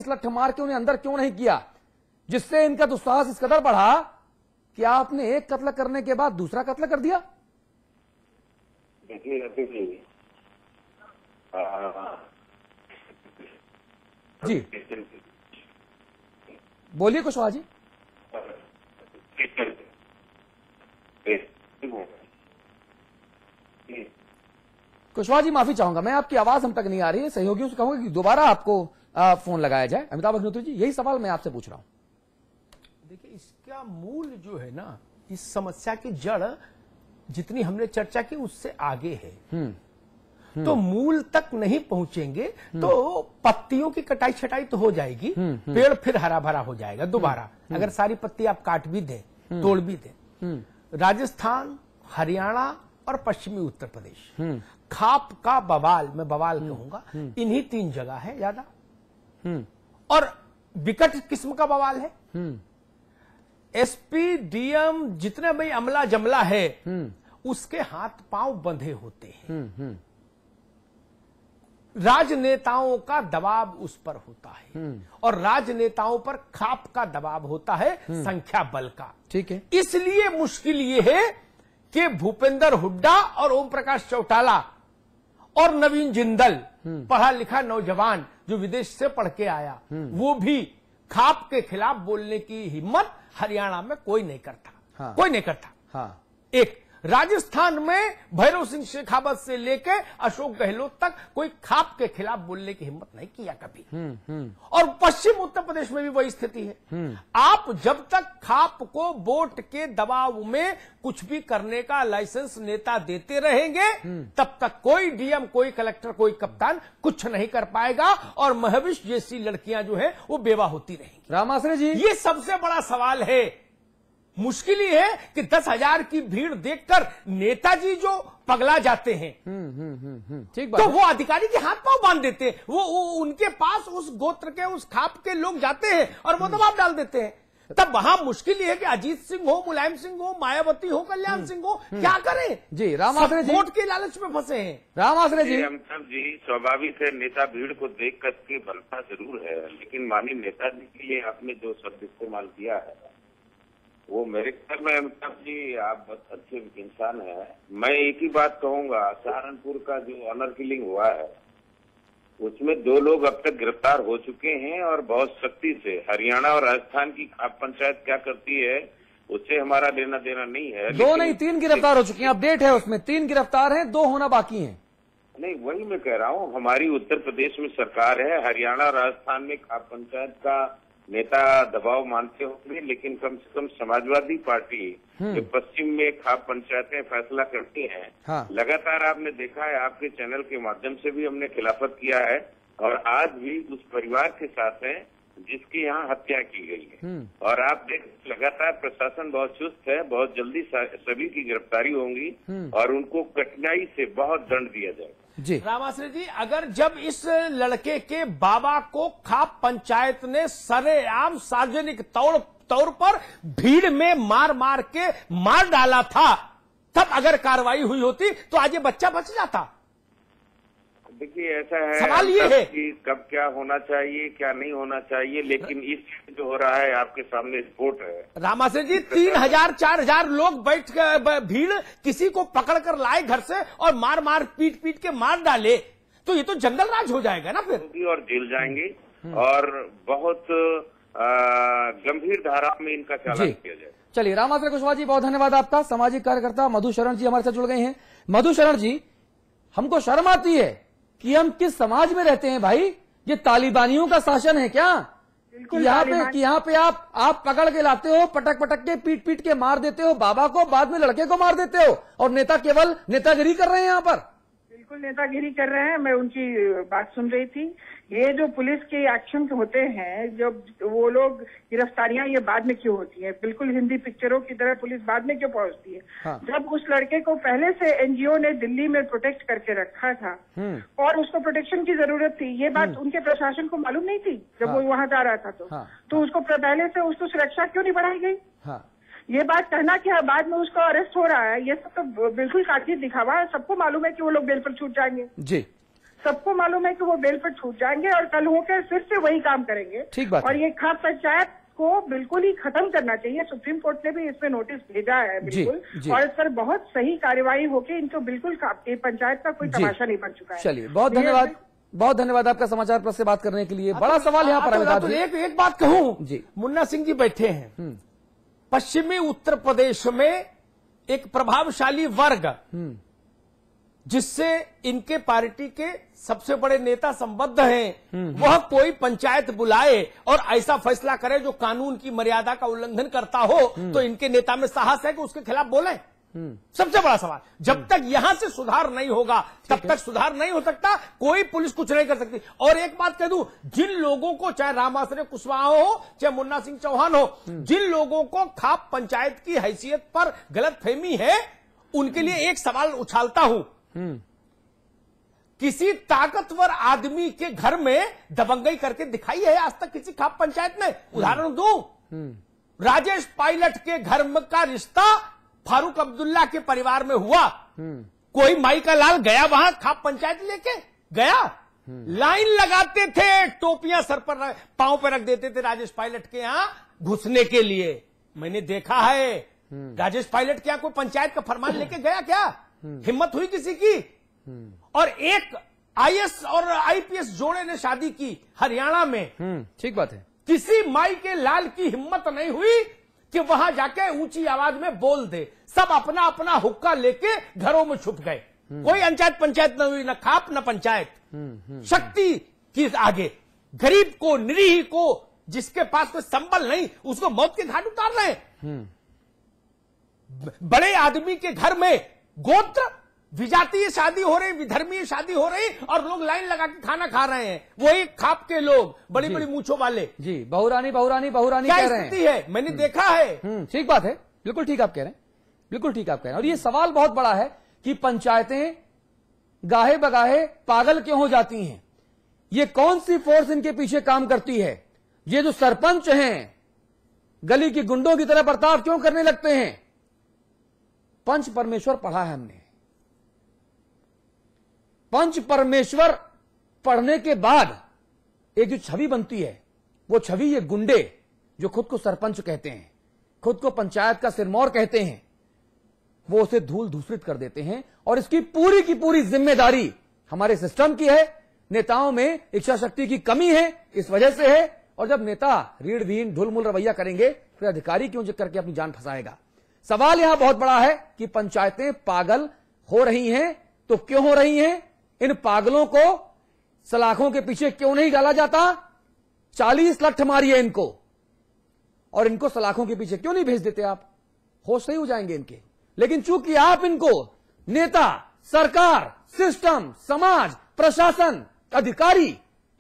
लठ मार के उन्हें अंदर क्यों नहीं किया, जिससे इनका दुस्साहस इस कदर बढ़ा कि आपने एक कत्ल करने के बाद दूसरा कत्ल कर दिया? देखिए रफीक जी बोलिए कुशवाहा जी। कुशवाहा जी माफी चाहूंगा, मैं आपकी आवाज हम तक नहीं आ रही है, सहयोगियों से कहूंगा कि दोबारा आपको फोन लगाया जाए। अमिताभ अग्निहोत्री जी, यही सवाल मैं आपसे पूछ रहा हूं। देखिए, इसका मूल जो है ना, इस समस्या की जड़ जितनी हमने चर्चा की उससे आगे है। तो मूल तक नहीं पहुंचेंगे तो पत्तियों की कटाई छटाई तो हो जाएगी, पेड़ फिर हरा भरा हो जाएगा दोबारा। अगर सारी पत्ती आप काट भी दें, तोड़ भी दें। राजस्थान, हरियाणा और पश्चिमी उत्तर प्रदेश, खाप का बवाल, मैं बवाल कहूंगा, इन्हीं 3 जगह है ज्यादा। और विकट किस्म का बवाल है। एसपी, डीएम, जितने भी अमला जमला है, उसके हाथ पांव बंधे होते हैं। राजनेताओं का दबाव उस पर होता है और राजनेताओं पर खाप का दबाव होता है, संख्या बल का। ठीक है, इसलिए मुश्किल यह है कि भूपेंद्र हुड्डा और ओम प्रकाश चौटाला और नवीन जिंदल, पढ़ा लिखा नौजवान जो विदेश से पढ़ के आया, वो भी खाप के खिलाफ बोलने की हिम्मत हरियाणा में कोई नहीं करता। हाँ। कोई नहीं करता। हाँ। एक राजस्थान में भैरव सिंह शेखावत से लेकर अशोक गहलोत तक कोई खाप के खिलाफ बोलने की हिम्मत नहीं किया कभी। और पश्चिम उत्तर प्रदेश में भी वही स्थिति है। आप जब तक खाप को वोट के दबाव में कुछ भी करने का लाइसेंस नेता देते रहेंगे, तब तक कोई डीएम, कोई कलेक्टर, कोई कप्तान कुछ नहीं कर पाएगा और महविश जैसी लड़कियां जो है वो बेवा होती रहेंगी। रामाश्रय जी, ये सबसे बड़ा सवाल है। मुश्किल ही है कि 10,000 की भीड़ देखकर नेताजी जो पगला जाते हैं, ठीक बात तो है। वो अधिकारी के हाथ पांव बांध देते हैं। वो उनके पास उस गोत्र के, उस खाप के लोग जाते हैं और वो दबाव डाल देते हैं। तब वहां मुश्किल ये है कि अजीत सिंह हो, मुलायम सिंह हो, मायावती हो, कल्याण सिंह हो, क्या करें? जी रामाश्रय जी, वोट के लालच में फंसे हैं। रामाश्रय जी, अमिताभ जी, स्वाभाविक है नेता भीड़ को देख करके बनता जरूर है, लेकिन माननीय नेताजी के लिए आपने जो शब्द इस्तेमाल किया है वो मेरे ख्याल में, अमिताभ जी आप बहुत अच्छे इंसान हैं। मैं एक ही बात कहूंगा, सहारनपुर का जो ऑनर किलिंग हुआ है उसमें 2 लोग अब तक गिरफ्तार हो चुके हैं और बहुत सख्ती से। हरियाणा और राजस्थान की खाप पंचायत क्या करती है उससे हमारा लेना देना नहीं है। 2 नहीं 3 गिरफ्तार हो चुके हैं, अपडेट है उसमें 3 गिरफ्तार हैं, 2 होना बाकी हैं। नहीं, वही मैं कह रहा हूँ, हमारी उत्तर प्रदेश में सरकार है, हरियाणा और राजस्थान में खाप पंचायत का नेता दबाव मानते होंगे, लेकिन कम से कम समाजवादी पार्टी जो पश्चिम में खाप पंचायतें फैसला करती हैं, हाँ। लगातार आपने देखा है, आपके चैनल के माध्यम से भी हमने खिलाफत किया है और आज भी उस परिवार के साथ हैं जिसकी यहाँ हत्या की गई है। और आप देख, लगातार प्रशासन बहुत चुस्त है, बहुत जल्दी सभी की गिरफ्तारी होंगी और उनको कठिनाई से बहुत दंड दिया जाएगा। जी रामाश्रय जी, अगर जब इस लड़के के बाबा को खाप पंचायत ने सरेआम सार्वजनिक तौर पर भीड़ में मार के मार डाला था, तब अगर कार्रवाई हुई होती तो आज ये बच्चा बच जाता। देखिए, ऐसा है, सवाल ये है कि कब क्या होना चाहिए, क्या नहीं होना चाहिए, लेकिन इस जो हो रहा है आपके सामने रिपोर्ट है। रामाश्रय जी, 3,000 4,000 लोग बैठ कर भीड़ किसी को पकड़ कर लाए घर से और मार पीट के मार डाले, तो ये तो जंगल राज हो जाएगा ना फिर। और जेल जाएंगे और बहुत गंभीर धारा में इनका चालान किया जाए। चलिए रामाश्रय कुशवाहा जी, बहुत धन्यवाद आपका। सामाजिक कार्यकर्ता मधु शरण जी हमारे साथ जुड़ गए हैं। मधु शरण जी, हमको शर्म आती है कि हम किस समाज में रहते हैं भाई। ये तालिबानियों का शासन है क्या? यहाँ पे आप पकड़ के लाते हो, पटक के पीट के मार देते हो बाबा को, बाद में लड़के को मार देते हो और नेता केवल नेतागिरी कर रहे हैं यहाँ पर। बिल्कुल नेतागिरी कर रहे हैं। मैं उनकी बात सुन रही थी। ये जो पुलिस के एक्शन होते हैं, जब वो लोग गिरफ्तारियां ये बाद में क्यों होती है? बिल्कुल हिंदी पिक्चरों की तरह पुलिस बाद में क्यों पहुंचती है? हाँ। जब उस लड़के को पहले से एनजीओ ने दिल्ली में प्रोटेक्ट करके रखा था और उसको प्रोटेक्शन की जरूरत थी, ये बात उनके प्रशासन को मालूम नहीं थी जब वो वहां जा रहा था तो उसको पहले से उसको सुरक्षा क्यों नहीं बढ़ाई गई? ये बात कहना कि बाद में उसको अरेस्ट हो रहा है, ये सब तो बिल्कुल काटिए दिखावा है। सबको मालूम है कि वो लोग बेल पर छूट जाएंगे। जी सबको मालूम है कि वो बेल पर छूट जाएंगे और कल होकर फिर से वही काम करेंगे। ठीक बात और है। ये खाप पंचायत को बिल्कुल ही खत्म करना चाहिए। सुप्रीम कोर्ट ने भी इस पे नोटिस भेजा है बिल्कुल, जी। और इस पर बहुत सही कार्यवाही होके इनको बिल्कुल पंचायत का कोई तमाशा नहीं बन चुका है। चलिए, बहुत धन्यवाद, बहुत धन्यवाद आपका समाचार प्लस से बात करने के लिए। बड़ा सवाल यहाँ पर अमिताभ जी। एक बात कहूं जी। मुन्ना सिंह जी बैठे हैं पश्चिमी उत्तर प्रदेश में, एक प्रभावशाली वर्ग जिससे इनके पार्टी के सबसे बड़े नेता संबद्ध हैं, वह कोई पंचायत बुलाए और ऐसा फैसला करे जो कानून की मर्यादा का उल्लंघन करता हो, तो इनके नेता में साहस है कि उसके खिलाफ बोलें। सबसे बड़ा सवाल, जब तक यहां से सुधार नहीं होगा तब तक सुधार नहीं हो सकता, कोई पुलिस कुछ नहीं कर सकती। और एक बात कह दूं, जिन लोगों को, चाहे रामाश्रय कुशवाहा हो चाहे मुन्ना सिंह चौहान हो, जिन लोगों को खाप पंचायत की हैसियत पर गलतफहमी है, उनके लिए एक सवाल उछालता हूं। किसी ताकतवर आदमी के घर में दबंगई करके दिखाई है आज तक किसी खाप पंचायत में? उदाहरण दूं, राजेश पायलट के घर का रिश्ता फारूक अब्दुल्ला के परिवार में हुआ। कोई माई का लाल गया वहां खाप पंचायत लेके गया? लाइन लगाते थे, टोपियां सर पर पांव पर रख देते थे राजेश पायलट के यहां घुसने के लिए। मैंने देखा है। राजेश पायलट क्या कोई पंचायत का फरमान लेके गया क्या? हिम्मत हुई किसी की? और एक आईएएस और आईपीएस जोड़े ने शादी की हरियाणा में। ठीक बात है। किसी माई के लाल की हिम्मत नहीं हुई कि वहां जाके ऊंची आवाज में बोल दे। सब अपना अपना हुक्का लेके घरों में छुप गए। कोई पंचायत न हुई, न खाप न पंचायत। शक्ति की आगे गरीब को, निरीह को, जिसके पास कोई संबल नहीं, उसको मौत के घाट उतार रहे हैं। बड़े आदमी के घर में गोत्र विजातीय शादी हो रही, विधर्मीय शादी हो रही, और लोग लाइन लगा के खाना खा रहे हैं। वही खाप के लोग, बड़ी बड़ी मूंछों वाले। जी, बहुरानी बहुरानी बहुरानी क्या कह रहे हैं। स्थिति है? मैंने देखा है। ठीक बात है, बिल्कुल ठीक आप कह रहे हैं, बिल्कुल ठीक आप कह रहे हैं। और ये सवाल बहुत बड़ा है कि पंचायतें गाहे बगाहे पागल क्यों हो जाती हैं? ये कौन सी फोर्स इनके पीछे काम करती है? ये जो सरपंच हैं गली की गुंडों की तरह बर्ताव क्यों करने लगते हैं? पंच परमेश्वर पढ़ा है हमने। पंच परमेश्वर पढ़ने के बाद एक जो छवि बनती है, वो छवि ये गुंडे जो खुद को सरपंच कहते हैं, खुद को पंचायत का सिरमौर कहते हैं, वो उसे धूल धूसरित कर देते हैं। और इसकी पूरी की पूरी जिम्मेदारी हमारे सिस्टम की है। नेताओं में इच्छा शक्ति की कमी है, इस वजह से है। और जब नेता रीढ़-भीन ढुलमुल रवैया करेंगे, फिर अधिकारी क्यों करके अपनी जान फंसाएगा? सवाल यहां बहुत बड़ा है कि पंचायतें पागल हो रही हैं, तो क्यों हो रही हैं? इन पागलों को सलाखों के पीछे क्यों नहीं डाला जाता? 40 लठ मारिए इनको, और इनको सलाखों के पीछे क्यों नहीं भेज देते आप? होश नहीं हो जाएंगे इनके। लेकिन चूंकि आप इनको नेता, सरकार, सिस्टम, समाज, प्रशासन, अधिकारी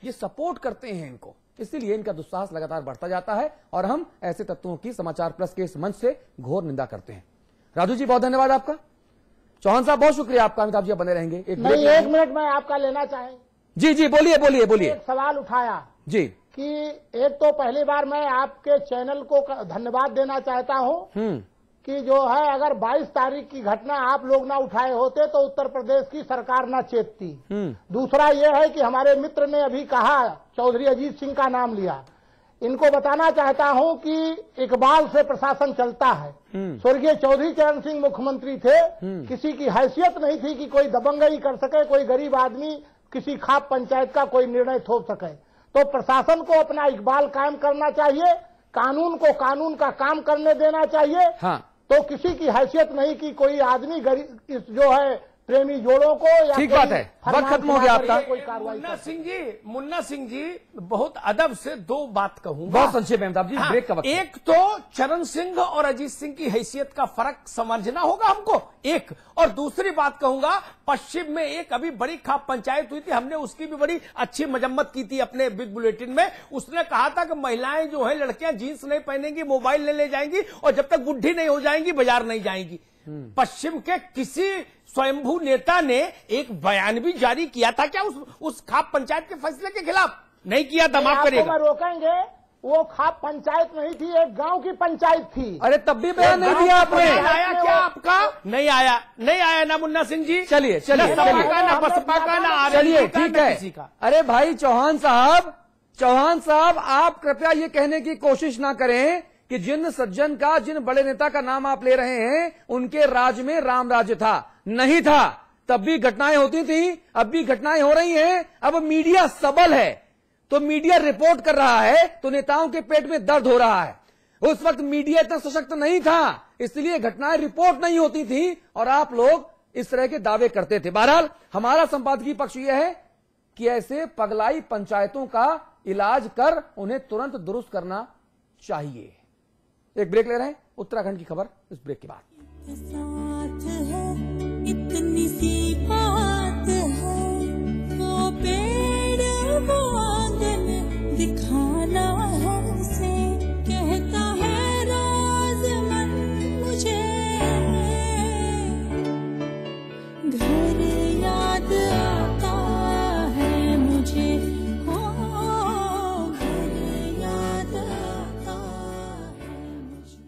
ये सपोर्ट करते हैं इनको, इसलिए इनका दुस्साहस लगातार बढ़ता जाता है। और हम ऐसे तत्वों की समाचार प्लस के इस मंच से घोर निंदा करते हैं। राजू जी, बहुत धन्यवाद आपका। चौहान साहब, बहुत शुक्रिया आपका। अमिताभ जी बने रहेंगे। एक मिनट मैं आपका लेना चाहें। जी जी, बोलिए बोलिए बोलिए। एक सवाल उठाया जी कि एक तो पहली बार मैं आपके चैनल को धन्यवाद देना चाहता हूं कि जो है, अगर 22 तारीख की घटना आप लोग ना उठाए होते तो उत्तर प्रदेश की सरकार ना चेतती। दूसरा यह है कि हमारे मित्र ने अभी कहा, चौधरी अजीत सिंह का नाम लिया, इनको बताना चाहता हूं कि इकबाल से प्रशासन चलता है। स्वर्गीय चौधरी चरण सिंह मुख्यमंत्री थे, किसी की हैसियत नहीं थी कि कोई दबंगई कर सके, कोई गरीब आदमी किसी खाप पंचायत का कोई निर्णय थोप सके। तो प्रशासन को अपना इकबाल कायम करना चाहिए, कानून को कानून का काम करने देना चाहिए। हाँ। तो किसी की हैसियत नहीं कि कोई आदमी गरीब जो है प्रेमी जोड़ों को या ठीक बात है, वक्त खत्म हो गया आपका। कोई कार्रवाई। मुन्ना सिंह जी बहुत अदब से दो बात कहूंगा, बहुत संक्षेप में अमिताभ जी, ब्रेक का वक्त। एक तो चरण सिंह और अजीत सिंह की हैसियत का फर्क समझना होगा हमको, एक। और दूसरी बात कहूंगा, पश्चिम में एक अभी बड़ी खाप पंचायत हुई थी, हमने उसकी भी बड़ी अच्छी मजम्मत की थी अपने बिग बुलेटिन में। उसने कहा था कि महिलाएं जो है, लड़कियां जींस नहीं पहनेंगी, मोबाइल ले जाएंगी, और जब तक बुढ़ी नहीं हो जाएंगी बाजार नहीं जाएंगी। पश्चिम के किसी स्वयंभू नेता ने एक बयान भी जारी किया था क्या उस खाप पंचायत के फैसले के खिलाफ? नहीं किया था, माफ करिएगा। रोकेंगे वो खाप पंचायत नहीं थी, एक गांव की पंचायत थी। अरे तब भी बयान नहीं दिया आपने। आया क्या आपका? नहीं आया ना मुन्ना सिंह जी। चलिए ना बसपा का ना चलिए ठीक है। अरे भाई चौहान साहब आप कृपया ये कहने की कोशिश ना करें कि जिन सज्जन का, जिन बड़े नेता का नाम आप ले रहे हैं उनके राज में राम राज्य था। नहीं था। तब भी घटनाएं होती थी, अब भी घटनाएं हो रही हैं। अब मीडिया सबल है तो मीडिया रिपोर्ट कर रहा है तो नेताओं के पेट में दर्द हो रहा है। उस वक्त मीडिया इतना सशक्त नहीं था, इसलिए घटनाएं रिपोर्ट नहीं होती थी और आप लोग इस तरह के दावे करते थे। बहरहाल हमारा संपादकीय पक्ष यह है कि ऐसे पगलाई पंचायतों का इलाज कर उन्हें तुरंत दुरुस्त करना चाहिए। एक ब्रेक ले रहे हैं, उत्तराखंड की खबर इस ब्रेक के बाद। साथ है इतनी सी बात है, वो पेड़ वो आंगन दिखाना है से, कहता है रोज मन मुझे घर याद आता है मुझे, घर याद आता है मुझे।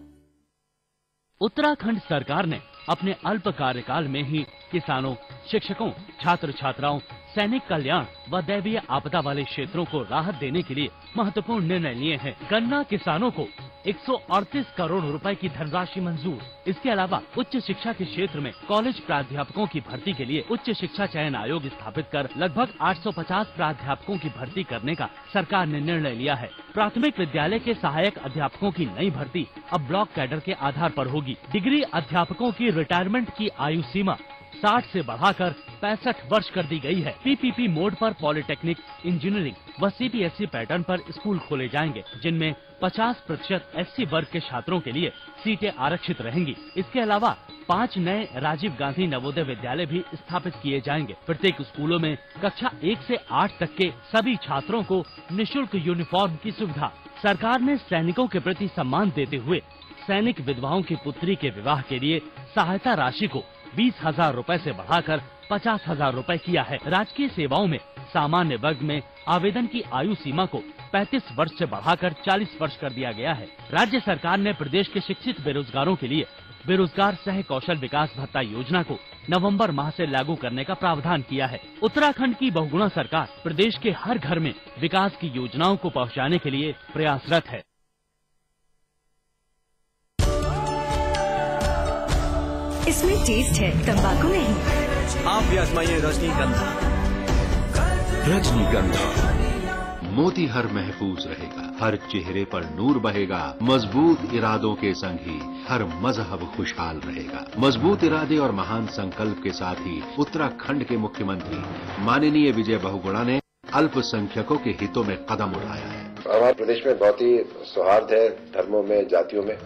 उत्तराखंड सरकार ने अपने अल्प कार्यकाल में ही किसानों, शिक्षकों, छात्र छात्राओं, सैनिक कल्याण व दैवीय आपदा वाले क्षेत्रों को राहत देने के लिए महत्वपूर्ण निर्णय लिए हैं। गन्ना किसानों को 138 करोड़ रुपए की धनराशि मंजूर। इसके अलावा उच्च शिक्षा के क्षेत्र में कॉलेज प्राध्यापकों की भर्ती के लिए उच्च शिक्षा चयन आयोग स्थापित कर लगभग 850 प्राध्यापकों की भर्ती करने का सरकार ने निर्णय लिया है। प्राथमिक विद्यालय के सहायक अध्यापकों की नई भर्ती अब ब्लॉक कैडर के आधार पर होगी। डिग्री अध्यापकों की रिटायरमेंट की आयु सीमा 60 से बढ़ाकर 65 वर्ष कर दी गई है। पीपीपी मोड पर पॉलिटेक्निक, इंजीनियरिंग व सीबीएसई पैटर्न पर स्कूल खोले जाएंगे, जिनमें 50% एससी वर्ग के छात्रों के लिए सीटें आरक्षित रहेंगी। इसके अलावा 5 नए राजीव गांधी नवोदय विद्यालय भी स्थापित किए जाएंगे। प्रत्येक स्कूलों में कक्षा 1 से 8 तक के सभी छात्रों को निःशुल्क यूनिफॉर्म की सुविधा। सरकार ने सैनिकों के प्रति सम्मान देते हुए सैनिक विधवाओं की पुत्री के विवाह के लिए सहायता राशि को 20,000 रुपए से बढ़ाकर 50,000 रुपए किया है। राजकीय सेवाओं में सामान्य वर्ग में आवेदन की आयु सीमा को 35 वर्ष से बढ़ाकर 40 वर्ष कर दिया गया है। राज्य सरकार ने प्रदेश के शिक्षित बेरोजगारों के लिए बेरोजगार सह कौशल विकास भत्ता योजना को नवंबर माह से लागू करने का प्रावधान किया है। उत्तराखंड की बहुगुणा सरकार प्रदेश के हर घर में विकास की योजनाओं को पहुँचाने के लिए प्रयासरत है। इसमें टेस्ट है, तंबाकू नहीं। आप भी आजमाइए रजनीगंधा। रजनीगंधा मोती हर महफूज रहेगा, हर चेहरे पर नूर बहेगा, मजबूत इरादों के संग ही हर मजहब खुशहाल रहेगा। मजबूत इरादे और महान संकल्प के साथ ही उत्तराखंड के मुख्यमंत्री माननीय विजय बहुगुणा ने अल्पसंख्यकों के हितों में कदम उठाया है। हमारे प्रदेश में बहुत ही सौहार्द है धर्मों में, जातियों में,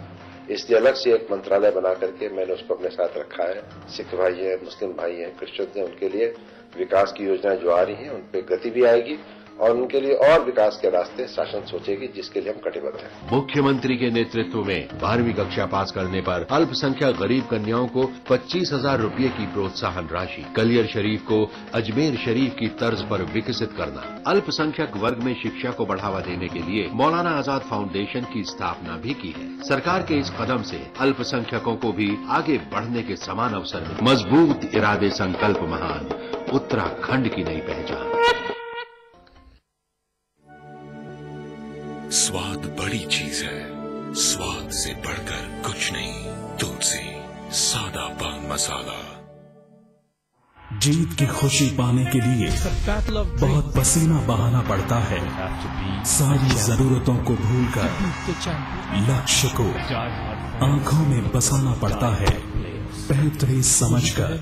इसलिए अलग से एक मंत्रालय बना करके मैंने उसको अपने साथ रखा है। सिख भाई हैं, मुस्लिम भाई हैं, क्रिश्चियन हैं, उनके लिए विकास की योजनाएं जो आ रही हैं उन पे गति भी आएगी और उनके लिए और विकास के रास्ते शासन सोचेगी, जिसके लिए हम कटिबद्ध हैं। मुख्यमंत्री के नेतृत्व में 12वीं कक्षा पास करने पर अल्पसंख्यक गरीब कन्याओं को 25,000 रुपये की प्रोत्साहन राशि, कलियर शरीफ को अजमेर शरीफ की तर्ज पर विकसित करना, अल्पसंख्यक वर्ग में शिक्षा को बढ़ावा देने के लिए मौलाना आजाद फाउंडेशन की स्थापना भी की है। सरकार के इस कदम से अल्पसंख्यकों को भी आगे बढ़ने के समान अवसर मिले। मजबूत इरादे, संकल्प महान, उत्तराखंड की नई पहचान। स्वाद बड़ी चीज है, स्वाद से बढ़कर कुछ नहीं। तुलसी सादा पान मसाला। जीत की खुशी पाने के लिए बहुत पसीना बहाना पड़ता है। सारी जरूरतों को भूलकर लक्ष्य को आंखों में बसाना पड़ता है। बेहतरीन समझकर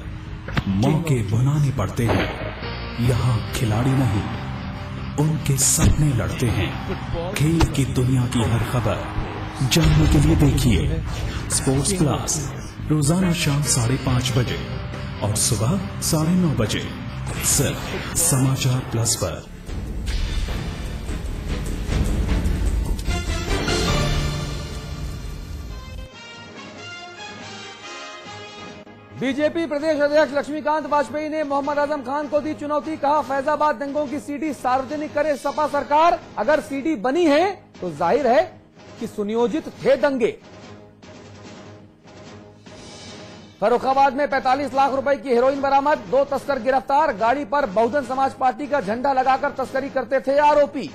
मौके बनाने पड़ते हैं। यहाँ खिलाड़ी नहीं, उनके सपने लड़ते हैं। खेल की दुनिया की हर खबर जानने के लिए देखिए स्पोर्ट्स प्लस, रोजाना शाम 5:30 बजे और सुबह 9:30 बजे, सिर्फ समाचार प्लस पर। बीजेपी प्रदेश अध्यक्ष लक्ष्मीकांत वाजपेयी ने मोहम्मद आजम खान को दी चुनौती। कहा, फैजाबाद दंगों की सीडी सार्वजनिक करे सपा सरकार। अगर सीडी बनी है तो जाहिर है कि सुनियोजित थे दंगे। फर्रुखाबाद में 45 लाख रुपए की हेरोइन बरामद, 2 तस्कर गिरफ्तार। गाड़ी पर बहुजन समाज पार्टी का झंडा लगाकर तस्करी करते थे आरोपी।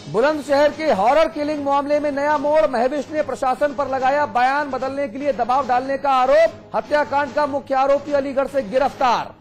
बुलंदशहर के हॉरर किलिंग मामले में नया मोड़, महविश ने प्रशासन पर लगाया बयान बदलने के लिए दबाव डालने का आरोप। हत्याकांड का मुख्य आरोपी अलीगढ़ से गिरफ्तार।